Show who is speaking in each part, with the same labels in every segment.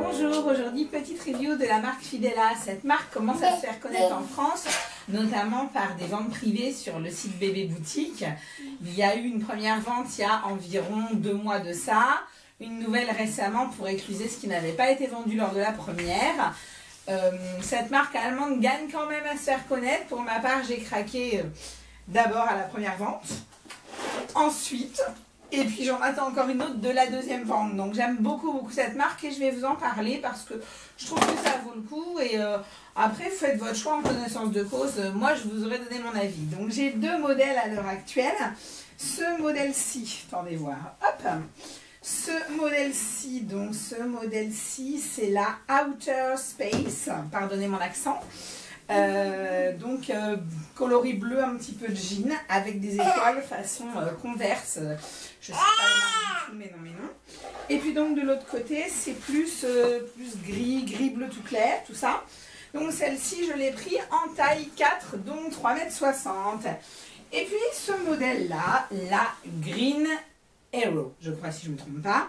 Speaker 1: Bonjour, aujourd'hui petite review de la marque Fidela. Cette marque commence à se faire connaître en France, notamment par des ventes privées sur le site Bébé Boutique. Il y a eu une première vente il y a environ 2 mois de ça, une nouvelle récemment pour écluser ce qui n'avait pas été vendu lors de la première. Cette marque allemande gagne quand même à se faire connaître. Pour ma part, j'ai craqué d'abord à la première vente, ensuite... Et puis j'en attends encore une autre de la deuxième vente. Donc j'aime beaucoup cette marque et je vais vous en parler parce que je trouve que ça vaut le coup. Et après, faites votre choix en connaissance de cause. Moi, je vous aurais donné mon avis. Donc j'ai 2 modèles à l'heure actuelle. Ce modèle-ci, attendez voir, hop. Ce modèle-ci, c'est la Outer Space. Pardonnez mon accent. Coloris bleu, un petit peu de jean avec des étoiles façon Converse, je sais pas la marque du tout, mais non. Et puis donc de l'autre côté c'est plus gris bleu tout clair, tout ça. Donc celle-ci je l'ai pris en taille 4, donc 3,60 m. Et puis ce modèle là, la Green Arrow, je crois si je ne me trompe pas.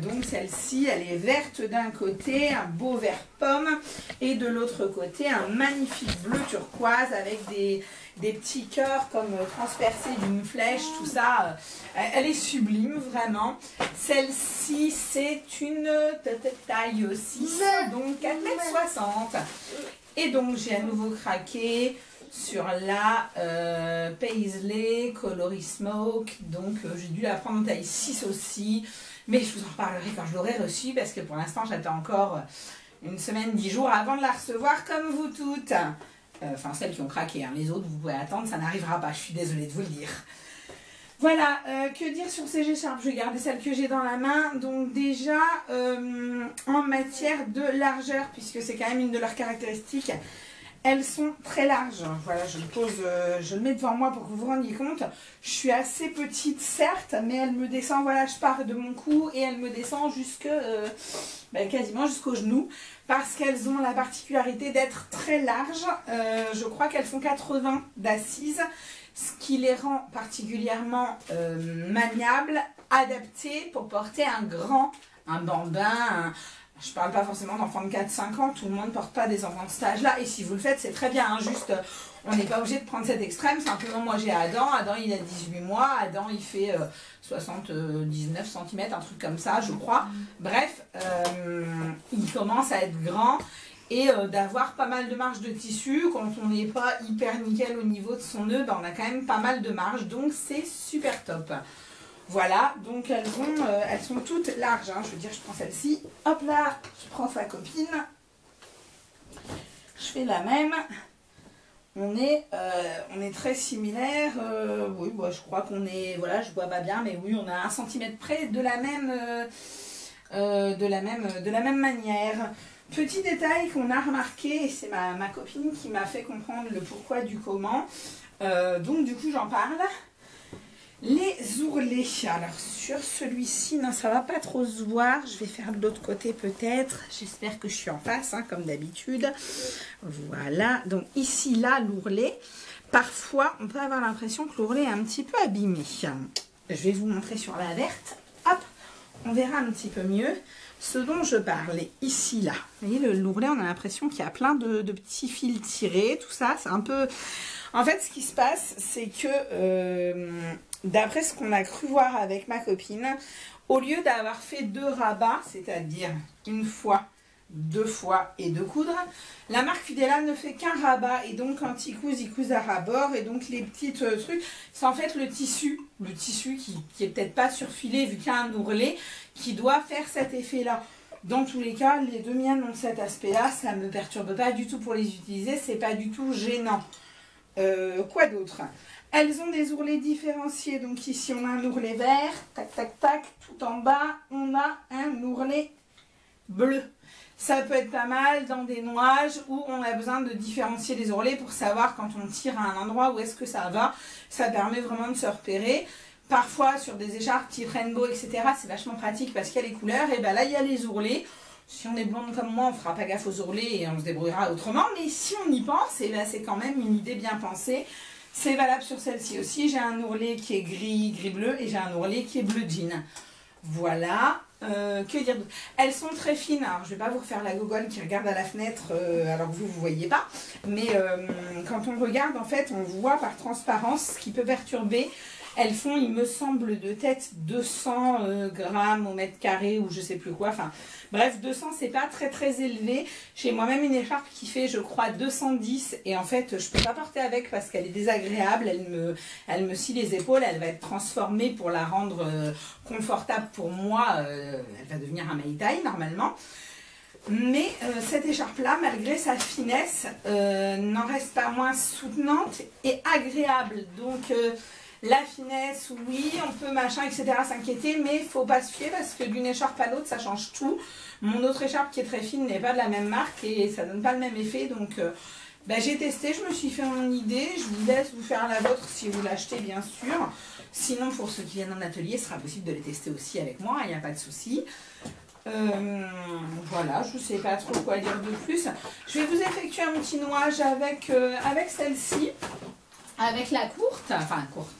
Speaker 1: Donc celle-ci, elle est verte d'un côté, un beau vert pomme, et de l'autre côté, un magnifique bleu turquoise avec des petits cœurs comme transpercés d'une flèche, tout ça. Elle est sublime, vraiment. Celle-ci, c'est une taille 6, donc 4,60 m. Et donc, j'ai à nouveau craqué sur la Paisley Coloris Smoke, donc j'ai dû la prendre en taille 6 aussi, mais je vous en parlerai quand je l'aurai reçue parce que pour l'instant j'attends encore une semaine, 10 jours avant de la recevoir comme vous toutes. Enfin celles qui ont craqué, hein. Les autres vous pouvez attendre, ça n'arrivera pas, je suis désolée de vous le dire. Voilà, que dire sur ces écharpes? Je vais garder celles que j'ai dans la main. Donc déjà, en matière de largeur, puisque c'est quand même une de leurs caractéristiques, elles sont très larges. Voilà, je le mets devant moi pour que vous vous rendiez compte. Je suis assez petite, certes, mais elle me descend, voilà, je pars de mon cou et elle me descend jusque, quasiment jusqu'au genou, parce qu'elles ont la particularité d'être très larges. Je crois qu'elles font 80 d'assise, ce qui les rend particulièrement maniables, adaptées pour porter un bambin, je parle pas forcément d'enfants de 4-5 ans, tout le monde ne porte pas des enfants de cet âge-là, et si vous le faites, c'est très bien, hein, juste, on n'est pas obligé de prendre cet extrême, simplement moi j'ai Adam, il a 18 mois, Adam il fait 79 cm, un truc comme ça, je crois, bref, il commence à être grand, et d'avoir pas mal de marge de tissu, quand on n'est pas hyper nickel au niveau de son nœud, on a quand même pas mal de marge, donc c'est super top. Voilà, donc elles sont toutes larges, hein. Je veux dire, je prends celle-ci, hop là, je prends sa copine, je fais la même, on est très similaires, oui, bah, je crois qu'on est, voilà, je vois pas bien, mais oui, on a 1 cm près de la même manière. Petit détail qu'on a remarqué, et c'est ma copine qui m'a fait comprendre le pourquoi du comment, donc du coup j'en parle. Les ourlets, alors sur celui-ci, non ça va pas trop se voir, je vais faire de l'autre côté peut-être, j'espère que je suis en face, hein, comme d'habitude. Voilà, donc ici là l'ourlet, parfois on peut avoir l'impression que l'ourlet est un petit peu abîmé. Je vais vous montrer sur la verte, hop, on verra un petit peu mieux ce dont je parle. Ici là, vous voyez l'ourlet, on a l'impression qu'il y a plein de petits fils tirés, tout ça, c'est un peu... En fait, ce qui se passe, c'est que, d'après ce qu'on a cru voir avec ma copine, au lieu d'avoir fait 2 rabats, c'est-à-dire 1 fois, 2 fois et 2 coudres, la marque Fidela ne fait qu'un rabat. Et donc, quand ils cousent à ras-bord. Et donc, les petits trucs, c'est en fait le tissu qui est peut-être pas surfilé, vu qu'il y a un ourlet, qui doit faire cet effet-là. Dans tous les cas, les 2 miennes ont cet aspect-là, ça ne me perturbe pas du tout pour les utiliser, c'est pas du tout gênant. Quoi d'autre? Elles ont des ourlets différenciés, donc ici on a un ourlet vert, tac tac tac, tout en bas on a un ourlet bleu. Ça peut être pas mal dans des nouages où on a besoin de différencier les ourlets pour savoir quand on tire à un endroit où est-ce que ça va. Ça permet vraiment de se repérer. Parfois sur des écharpes type rainbow, etc. c'est vachement pratique parce qu'il y a les couleurs, et ben là il y a les ourlets. Si on est blonde comme moi, on ne fera pas gaffe aux ourlets et on se débrouillera autrement. Mais si on y pense, et ben c'est quand même une idée bien pensée. C'est valable sur celle-ci aussi. J'ai un ourlet qui est gris bleu et j'ai un ourlet qui est bleu jean. Voilà. Que dire d'autre? Elles sont très fines. Alors, je ne vais pas vous refaire la gogonne qui regarde à la fenêtre alors que vous ne voyez pas. Mais quand on regarde, en fait, on voit par transparence ce qui peut perturber. Elles font, il me semble, de tête 200 grammes au mètre carré ou je sais plus quoi. Enfin, bref, 200, c'est pas très très élevé. J'ai moi-même une écharpe qui fait, je crois, 210. Et en fait, je peux pas porter avec parce qu'elle est désagréable. Elle me scie les épaules. Elle va être transformée pour la rendre confortable pour moi. Elle va devenir un maïtaï normalement. Mais cette écharpe-là, malgré sa finesse, n'en reste pas moins soutenante et agréable. Donc... la finesse, oui, on peut machin, etc. s'inquiéter, mais il ne faut pas se fier parce que d'une écharpe à l'autre, ça change tout. Mon autre écharpe qui est très fine n'est pas de la même marque et ça ne donne pas le même effet. Donc, j'ai testé, je me suis fait mon idée. Je vous laisse vous faire la vôtre si vous l'achetez, bien sûr. Sinon, pour ceux qui viennent en atelier, ce sera possible de les tester aussi avec moi, il n'y a pas de souci. Voilà, je ne sais pas trop quoi dire de plus. Je vais vous effectuer un petit nouage avec celle-ci, avec la courte, enfin courte.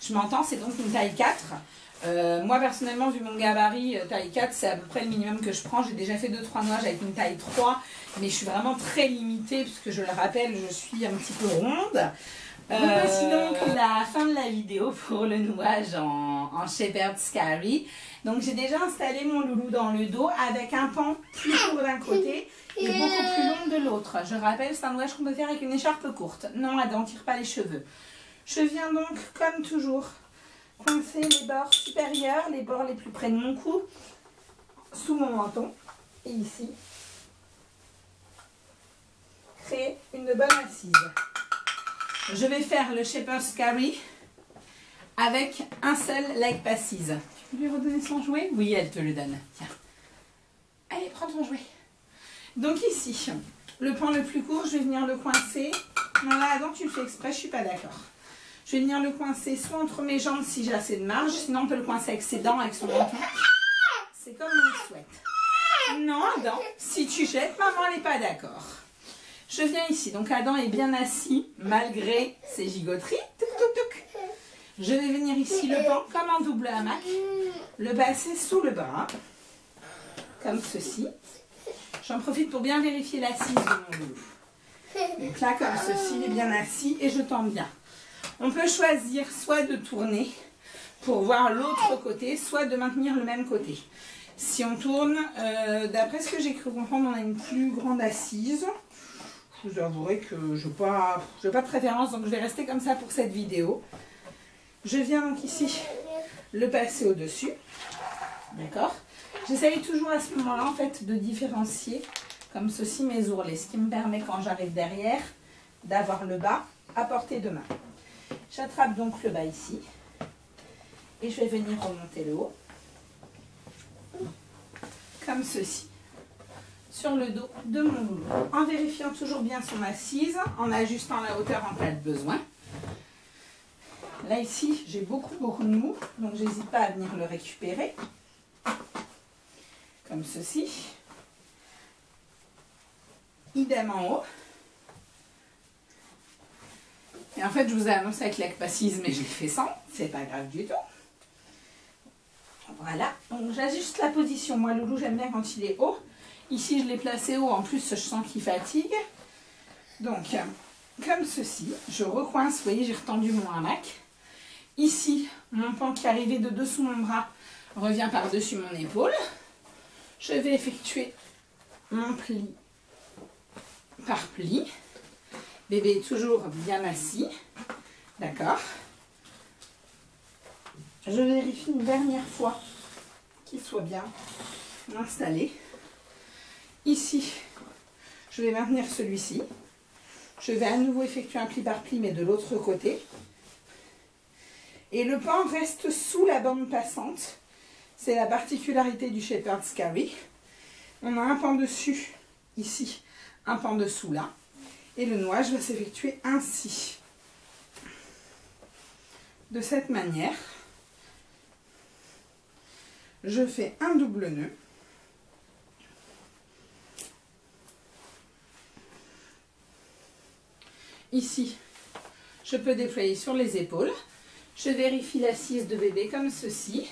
Speaker 1: Je m'entends, c'est donc une taille 4. Moi, personnellement, vu mon gabarit, taille 4, c'est à peu près le minimum que je prends. J'ai déjà fait 2-3 nouages avec une taille 3, mais je suis vraiment très limitée, puisque je le rappelle, je suis un petit peu ronde. Voici donc la fin de la vidéo pour le nouage en Shepherd's Carry. Donc, j'ai déjà installé mon loulou dans le dos avec un pan plus court d'un côté et beaucoup plus long de l'autre. Je rappelle, c'est un nouage qu'on peut faire avec une écharpe courte. Non, elle n'en tire pas les cheveux. Je viens donc, comme toujours, coincer les bords supérieurs, les bords les plus près de mon cou, sous mon menton, et ici, créer une bonne assise. Je vais faire le Shepherd's Carry avec un seul leg passes. Tu peux lui redonner son jouet? Oui, elle te le donne. Tiens. Allez, prends ton jouet. Donc ici, le pan le plus court, je vais venir le coincer. Non, là, avant, tu le fais exprès, je ne suis pas d'accord. Je vais venir le coincer soit entre mes jambes si j'ai assez de marge, sinon on peut le coincer avec ses dents, avec son menton. C'est comme on le souhaite. Non, Adam, si tu jettes, maman n'est pas d'accord. Je viens ici, donc Adam est bien assis, malgré ses gigoteries. Touc, touc, touc. Je vais venir ici le pan comme un double hamac, le passer sous le bras, comme ceci. J'en profite pour bien vérifier l'assise de mon loulou. Donc là, comme ceci, il est bien assis et je tends bien. On peut choisir soit de tourner pour voir l'autre côté, soit de maintenir le même côté. Si on tourne, d'après ce que j'ai cru comprendre, on a une plus grande assise. Je vous avouerai que je n'ai pas de préférence, donc je vais rester comme ça pour cette vidéo. Je viens donc ici le passer au-dessus. D'accord? J'essaye toujours à ce moment-là, en fait, de différencier, comme ceci, mes ourlets. Ce qui me permet, quand j'arrive derrière, d'avoir le bas à portée de main. J'attrape donc le bas ici. Et je vais venir remonter le haut. Comme ceci. Sur le dos de mon loulou. En vérifiant toujours bien son assise, en ajustant la hauteur en cas de besoin. Là, ici, j'ai beaucoup de mou, donc j'hésite pas à venir le récupérer. Comme ceci. Idem en haut. Et en fait, je vous ai annoncé avec leg passes, mais je l'ai fait sans. C'est pas grave du tout. Voilà. Donc, j'ajuste la position. Moi, loulou, j'aime bien quand il est haut. Ici, je l'ai placé haut. En plus, je sens qu'il fatigue. Donc, comme ceci, je recoince. Vous voyez, j'ai retendu mon hamac. Ici, mon pan qui est arrivé de dessous mon bras revient par-dessus mon épaule. Je vais effectuer mon pli par pli. Bébé est toujours bien assis. D'accord. Je vérifie une dernière fois qu'il soit bien installé. Ici, je vais maintenir celui-ci. Je vais à nouveau effectuer un pli par pli, mais de l'autre côté. Et le pan reste sous la bande passante. C'est la particularité du Shepherd's Carry. On a un pan dessus, ici, un pan dessous là. Et le nouage va s'effectuer ainsi. De cette manière, je fais un double nœud. Ici, je peux déployer sur les épaules. Je vérifie l'assise de bébé comme ceci.